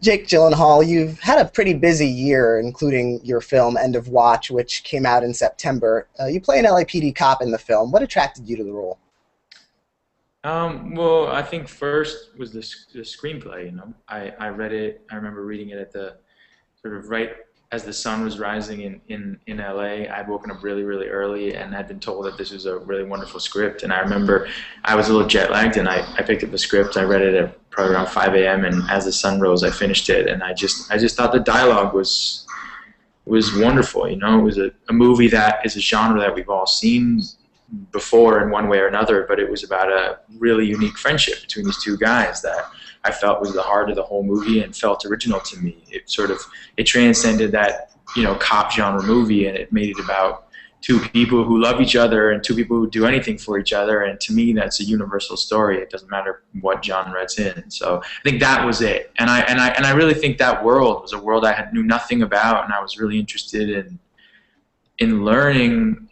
Jake Gyllenhaal, you've had a pretty busy year, including your film End of Watch, which came out in September. You play an LAPD cop in the film. What attracted you to the role? Well, I think first was the screenplay. I read it. I remember reading it at the sort of right as the sun was rising in LA. I'd woken up really, really early and had been told that this was a really wonderful script. And I remember I was a little jet lagged, and I picked up the script. I read it at probably around 5 a.m. And as the sun rose, I finished it. And I just thought the dialogue was wonderful. It was a movie that is a genre that we've all seen before in one way or another, but it was about a really unique friendship between these two guys that I felt was the heart of the whole movie and felt original to me. It transcended that cop genre movie, and it made it about two people who love each other and two people who do anything for each other. And to me, that's a universal story. It doesn't matter what genre it's in. So I think that was it. And I really think that world was a world I knew nothing about, and I was really interested in learning.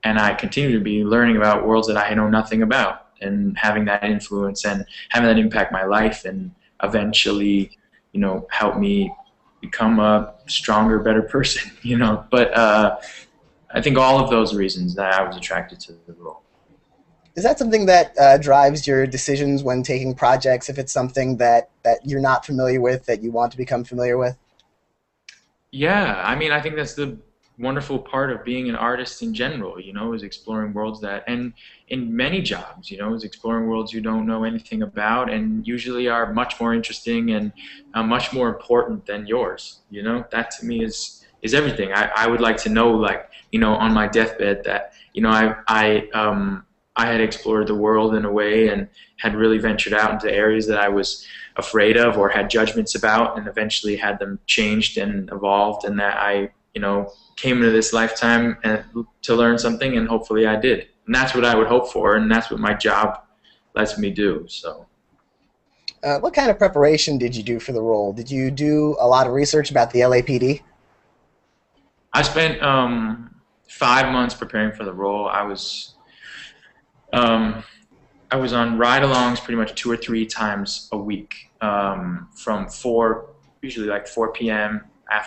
And I continue to be learning about worlds that I know nothing about, and having that influence and having that impact my life, and eventually, help me become a stronger, better person. But I think all of those reasons that I was attracted to the role. Is that something that drives your decisions when taking projects? If it's something that you're not familiar with, that you want to become familiar with? Yeah, I mean, I think that's the wonderful part of being an artist in general, is exploring worlds that, and in many jobs, is exploring worlds you don't know anything about and usually are much more interesting and much more important than yours. That to me is everything. I would like to know, like, on my deathbed that, I had explored the world in a way and had really ventured out into areas that I was afraid of or had judgments about, and eventually had them changed and evolved, and that I, came into this lifetime to learn something, and hopefully I did. And that's what I would hope for, and that's what my job lets me do. So What kind of preparation did you do for the role? Did you do a lot of research about the LAPD? I spent 5 months preparing for the role. Um, I was on ride-alongs pretty much 2 or 3 times a week, from usually like 4 p.m.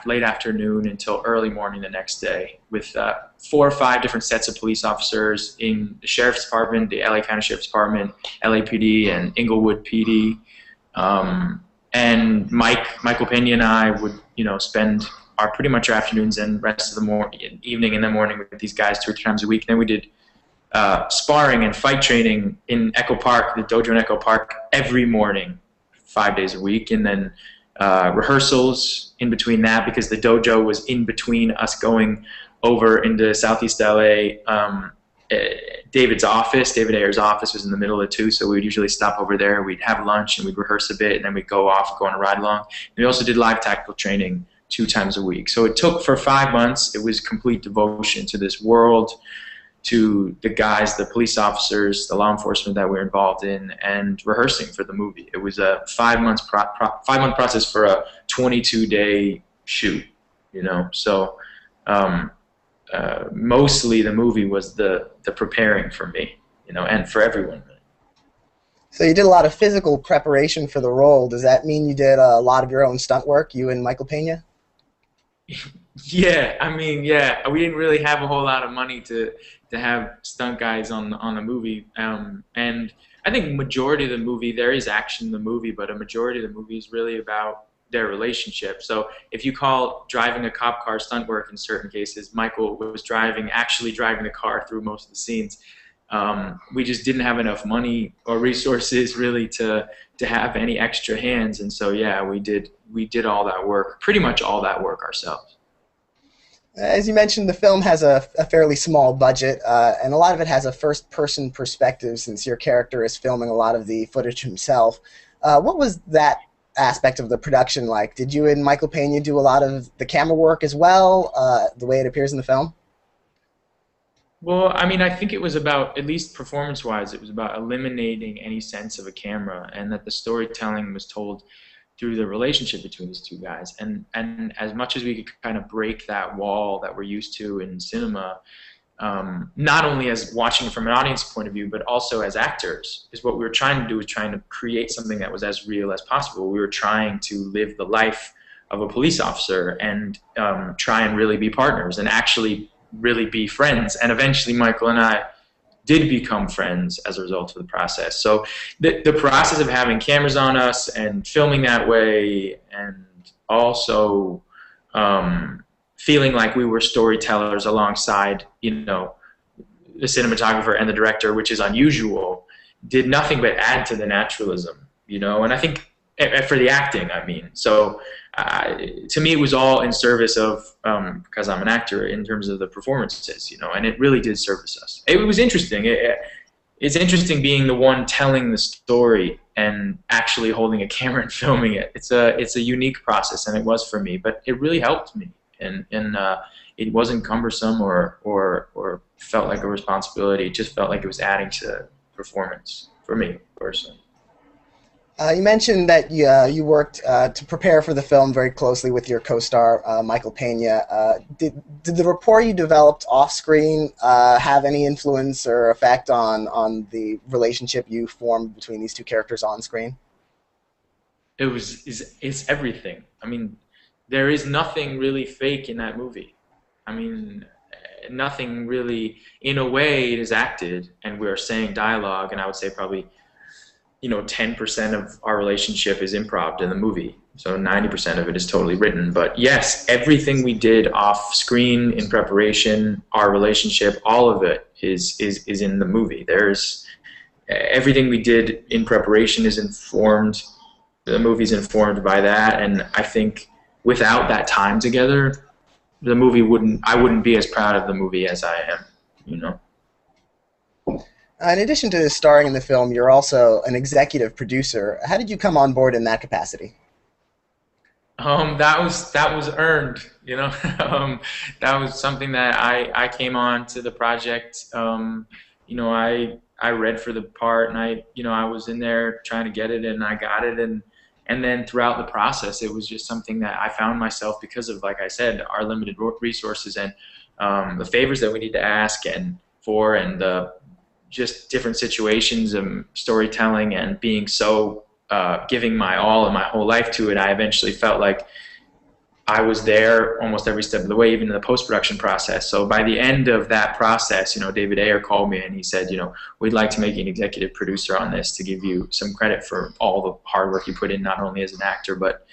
Late afternoon until early morning the next day, with 4 or 5 different sets of police officers in the sheriff's department, the LA County Sheriff's Department, LAPD, and Inglewood PD. And Michael Pena and I would, spend our pretty much our afternoons and rest of the evening and the morning with these guys 2 or 3 times a week. And then we did sparring and fight training in Echo Park, the dojo in Echo Park, every morning, 5 days a week, and then rehearsals in between that, because the dojo was in between us going over into Southeast LA. David Ayer's office was in the middle of the two, so we would usually stop over there. We'd have lunch and we'd rehearse a bit, and then we'd go on a ride along. And we also did live tactical training 2 times a week. So it took for 5 months. It was complete devotion to this world, to the guys, the police officers, the law enforcement that we're involved in, and rehearsing for the movie. It was a 5 month process for a 22-day shoot. So mostly the movie was the preparing for me, and for everyone. So you did a lot of physical preparation for the role. Does that mean you did a lot of your own stunt work, you and Michael Pena? Yeah, I mean, yeah, we didn't really have a whole lot of money to have stunt guys on the movie, and I think majority of the movie, there is action in the movie, but a majority of the movie is really about their relationship. So if you call driving a cop car stunt work in certain cases, Michael was actually driving the car through most of the scenes. We just didn't have enough money or resources really to have any extra hands, and so yeah, we did all that work, pretty much all that work ourselves. As you mentioned, the film has a fairly small budget, and a lot of it has a first-person perspective since your character is filming a lot of the footage himself. What was that aspect of the production like? Did you and Michael Pena do a lot of the camera work as well, the way it appears in the film? Well, I mean, I think it was about, at least performance-wise, it was about eliminating any sense of a camera, and that the storytelling was told through the relationship between these two guys. And as much as we could kind of break that wall that we're used to in cinema, not only as watching from an audience point of view, but also as actors, is what we were trying to do, was trying to create something that was as real as possible. We were trying to live the life of a police officer and try and really be partners and actually really be friends. And eventually Michael and I did become friends as a result of the process. So the process of having cameras on us and filming that way, and also feeling like we were storytellers alongside, you know, the cinematographer and the director, which is unusual, did nothing but add to the naturalism, you know. And I think for the acting, I mean, so to me it was all in service of, because I'm an actor, in terms of the performances, you know, and it really did service us. It was interesting. It's interesting being the one telling the story and actually holding a camera and filming it. It's a unique process, and it was for me, but it really helped me. And it wasn't cumbersome or felt like a responsibility. It just felt like it was adding to performance for me personally. You mentioned that you worked to prepare for the film very closely with your co-star Michael Pena. Did the rapport you developed off-screen have any influence or effect on the relationship you formed between these two characters on screen? It's everything. I mean, there is nothing really fake in that movie. I mean, nothing really, in a way, it is acted, and we're saying dialogue, and I would say probably, you know, 10% of our relationship is improv in the movie. So 90% of it is totally written. But yes, everything we did off screen in preparation, our relationship, all of it is in the movie. There's everything we did in preparation is informed. The movie's informed by that, and I think without that time together, the movie I wouldn't be as proud of the movie as I am, you know. In addition to starring in the film, you're also an executive producer. How did you come on board in that capacity? That was earned, you know. That was something that I came on to the project. You know, I read for the part, and I was in there trying to get it, and I got it, and then throughout the process, it was just something that I found myself, because of, like I said, our limited resources and the favors that we need to ask and just different situations and storytelling, and being so giving my all and my whole life to it. I eventually felt like I was there almost every step of the way, even in the post-production process. So by the end of that process, you know, David Ayer called me and he said, you know, we'd like to make you an executive producer on this to give you some credit for all the hard work you put in, not only as an actor, but,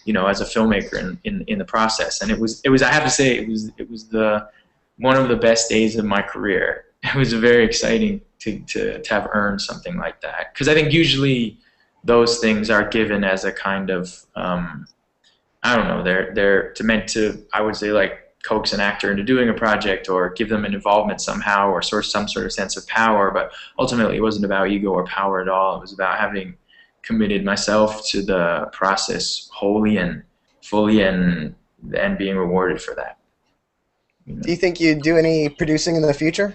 you know, as a filmmaker in the process. And it was I have to say, it was one of the best days of my career. It was very exciting to have earned something like that, because I think usually those things are given as a kind of I don't know, they're meant to, I would say, like, coax an actor into doing a project or give them an involvement somehow, or some sort of sense of power. But ultimately it wasn't about ego or power at all. It was about having committed myself to the process wholly and fully, and being rewarded for that, you know? Do you think you'd do any producing in the future?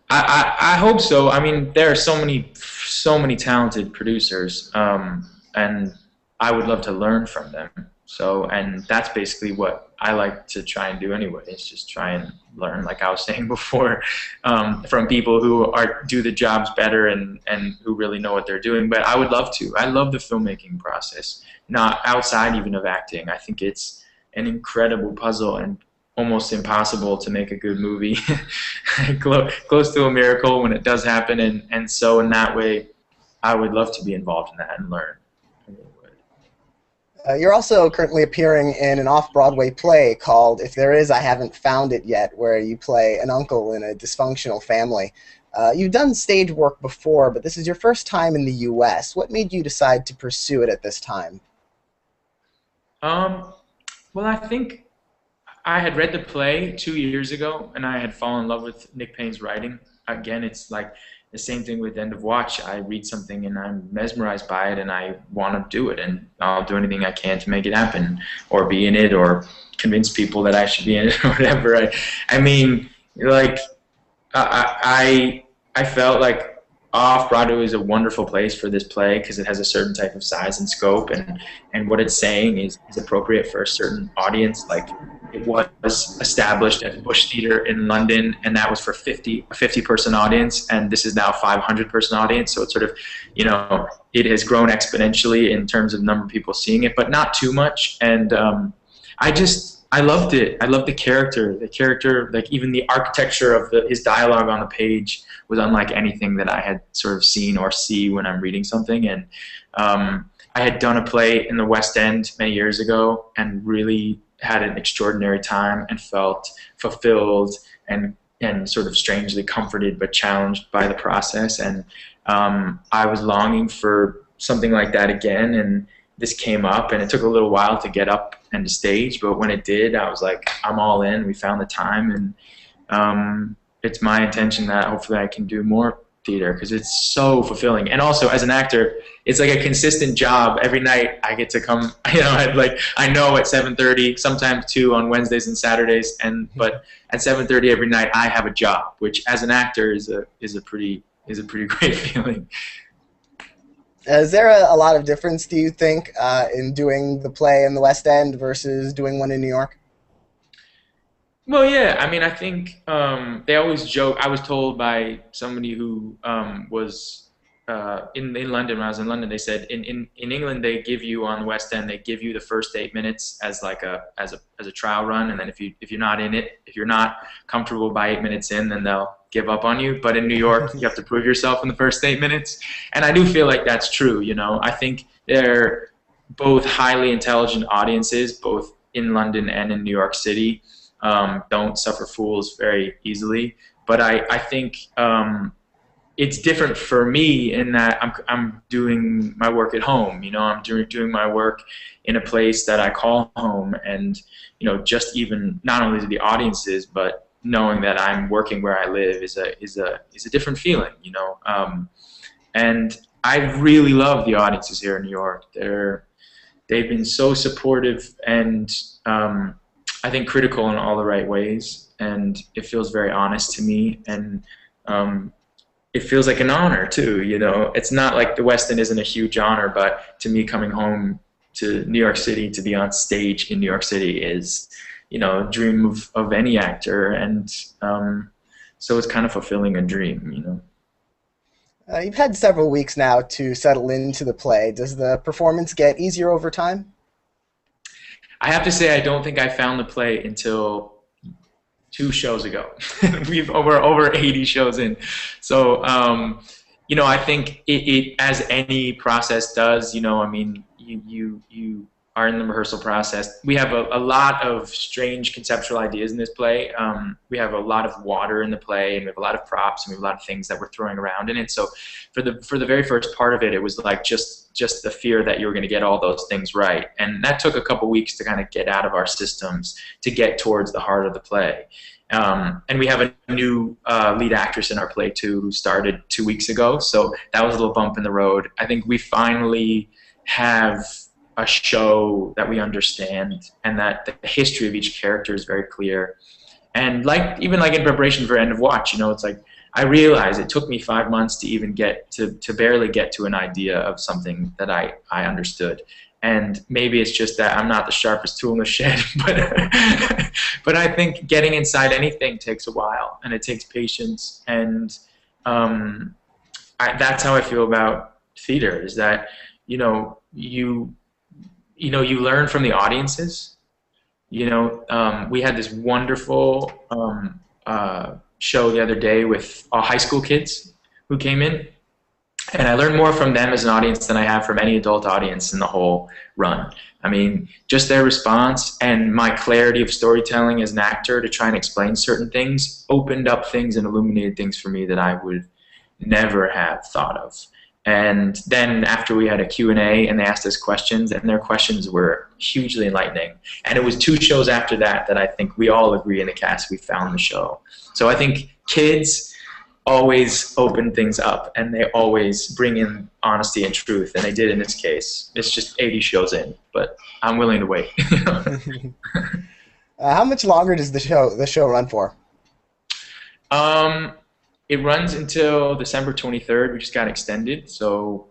I hope so. I mean, there are so many talented producers, and I would love to learn from them. So, and that's basically what I like to try and do anyway. It's just try and learn, like I was saying before, from people who do the jobs better and who really know what they're doing. But I would love to. I love the filmmaking process, not outside even of acting. I think it's an incredible puzzle and almost impossible to make a good movie. Close to a miracle when it does happen. And so in that way, I would love to be involved in that and learn. You're also currently appearing in an off-Broadway play called If There Is, I Haven't Found It Yet, where you play an uncle in a dysfunctional family. You've done stage work before, but this is your first time in the U.S. What made you decide to pursue it at this time? Well, I think I had read the play 2 years ago, and I had fallen in love with Nick Payne's writing. Again, it's like the same thing with End of Watch. I read something and I'm mesmerized by it, and I want to do it, and I'll do anything I can to make it happen, or be in it, or convince people that I should be in it, or whatever. I mean, like, I felt like off Broadway is a wonderful place for this play because it has a certain type of size and scope, and what it's saying is appropriate for a certain audience. Like it was established at Bush Theatre in London, and that was for a 50 person audience, and this is now a 500-person audience. So it's sort of, it has grown exponentially in terms of number of people seeing it, but not too much. And I loved it. I loved the character. The character, like even the architecture of his dialogue on the page was unlike anything that I had sort of seen or see when I'm reading something. And I had done a play in the West End many years ago and really had an extraordinary time and felt fulfilled and sort of strangely comforted but challenged by the process. And I was longing for something like that again, and this came up, and it took a little while to get up and to stage, but when it did, I was like, I'm all in. We found the time, and it's my intention that hopefully I can do more theater because it's so fulfilling. And also, as an actor, it's like a consistent job. Every night I get to come, I know at 7:30, sometimes 2 on Wednesdays and Saturdays, but at 7:30 every night I have a job, which as an actor is a pretty great feeling. Is there a lot of difference, do you think, in doing the play in the West End versus doing one in New York? Well, yeah. I mean, I think they always joke. I was told by somebody who was in London, when I was in London, they said in England they give you, on the West End, they give you the first 8 minutes as like as a trial run, and then if you're not in it, if you're not comfortable by 8 minutes in, then they'll give up on you. But in New York, you have to prove yourself in the first 8 minutes, and I do feel like that's true. I think they're both highly intelligent audiences, both in London and in New York City. Don't suffer fools very easily, but I think it's different for me in that I'm doing my work at home. I'm doing my work in a place that I call home, and just even not only to the audiences, but knowing that I'm working where I live is a different feeling. And I really love the audiences here in New York. They've been so supportive and I think critical in all the right ways, and it feels very honest to me, and it feels like an honor too. It's not like the West End isn't a huge honor, but to me, coming home to New York City to be on stage in New York City is, a dream of any actor, and so it's kind of fulfilling a dream. You've had several weeks now to settle into the play. Does the performance get easier over time? I have to say I don't think I found the play until 2 shows ago. We're over 80 shows in. So, I think it as any process does, I mean, you are in the rehearsal process. We have a lot of strange conceptual ideas in this play. We have a lot of water in the play, and we have a lot of props, and we have a lot of things that we're throwing around in it. So for the very first part of it, it was like just the fear that you were going to get all those things right. And that took a couple weeks to kind of get out of our systems to get towards the heart of the play. And we have a new lead actress in our play too, who started 2 weeks ago. So that was a little bump in the road. I think we finally have a show that we understand, and that the history of each character is very clear. And even in preparation for End of Watch, it's like I realized it took me 5 months to even get to barely get to an idea of something that I understood. And maybe it's just that I'm not the sharpest tool in the shed, but I think getting inside anything takes a while, and it takes patience. And that's how I feel about theater, is that you learn from the audiences. We had this wonderful show the other day with all high school kids who came in, and I learned more from them as an audience than I have from any adult audience in the whole run. I mean, just their response and my clarity of storytelling as an actor to try and explain certain things opened up things and illuminated things for me that I would never have thought of. And then after we had a Q&A, and they asked us questions, and their questions were hugely enlightening. And it was 2 shows after that I think we all agree in the cast we found the show. So I think kids always open things up, and they always bring in honesty and truth, and they did in this case. It's just 80 shows in, but I'm willing to wait. How much longer does the show run for? It runs until December 23rd. We just got extended, so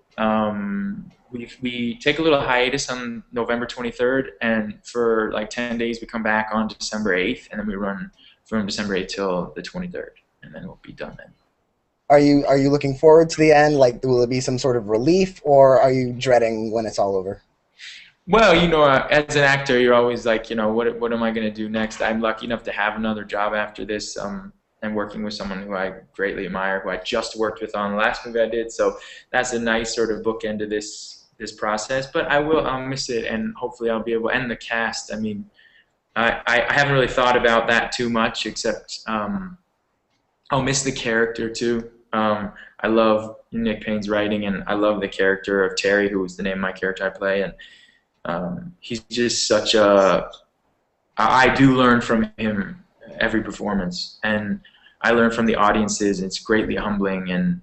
we take a little hiatus on November 23rd, and for like 10 days we come back on December 8th, and then we run from December 8th till the 23rd, and then we'll be done then. Are you looking forward to the end? Like, will it be some sort of relief, or are you dreading when it's all over? Well, as an actor, you're always like, what am I going to do next? I'm lucky enough to have another job after this, and working with someone who I greatly admire, who I just worked with on the last movie I did. So that's a nice sort of bookend to this process. But I'll miss it, and hopefully I'll be able. And the cast, I mean, I haven't really thought about that too much, except I'll miss the character too. I love Nick Payne's writing, and I love the character of Terry, who was the name of my character I play, and he's just such a. I do learn from him every performance, and I learn from the audiences. It's greatly humbling, and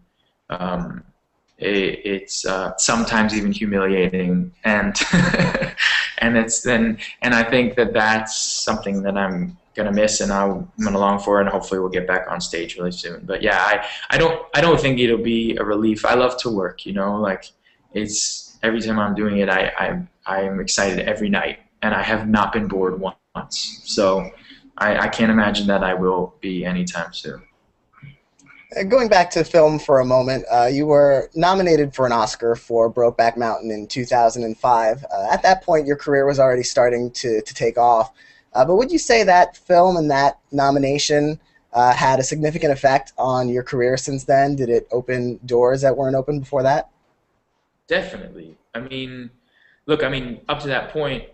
it's sometimes even humiliating, and and I think that that's something that I'm gonna miss, and I'm gonna long for, and hopefully we'll get back on stage really soon. But yeah, I don't think it'll be a relief. I love to work, like it's every time I'm doing it, I am excited every night, and I have not been bored once. So I can't imagine that I will be anytime soon. Going back to film for a moment, you were nominated for an Oscar for Brokeback Mountain in 2005. At that point, your career was already starting to take off. But would you say that film and that nomination had a significant effect on your career since then? Did it open doors that weren't open before that? Definitely. I mean, look, I mean, up to that point,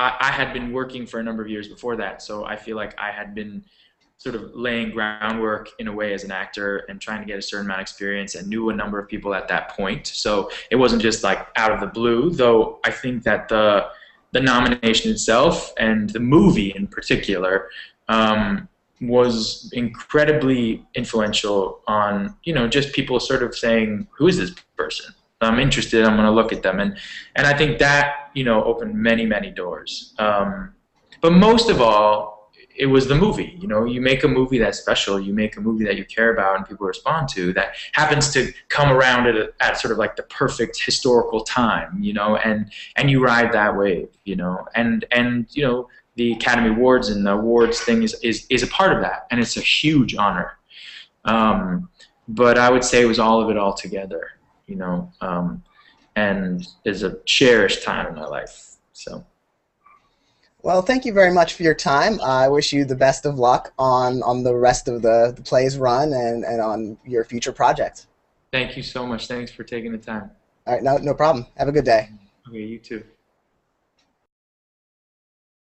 I had been working for a number of years before that, so I feel like I had been sort of laying groundwork in a way as an actor and trying to get a certain amount of experience, and knew a number of people at that point. So it wasn't just like out of the blue, though I think that the nomination itself and the movie in particular was incredibly influential on, just people sort of saying, who is this person? I'm interested, I'm going to look at them. And I think that, opened many, many doors. But most of all, it was the movie. You make a movie that's special, you make a movie that you care about and people respond to, that happens to come around at sort of like the perfect historical time, and you ride that wave, and the Academy Awards and the awards thing is a part of that, and it's a huge honor. But I would say it was all of it all together, and is a cherished time in my life. So. Well, thank you very much for your time. I wish you the best of luck on the rest of the play's run and on your future projects. Thank you so much. Thanks for taking the time. All right, no problem. Have a good day. Okay, you too.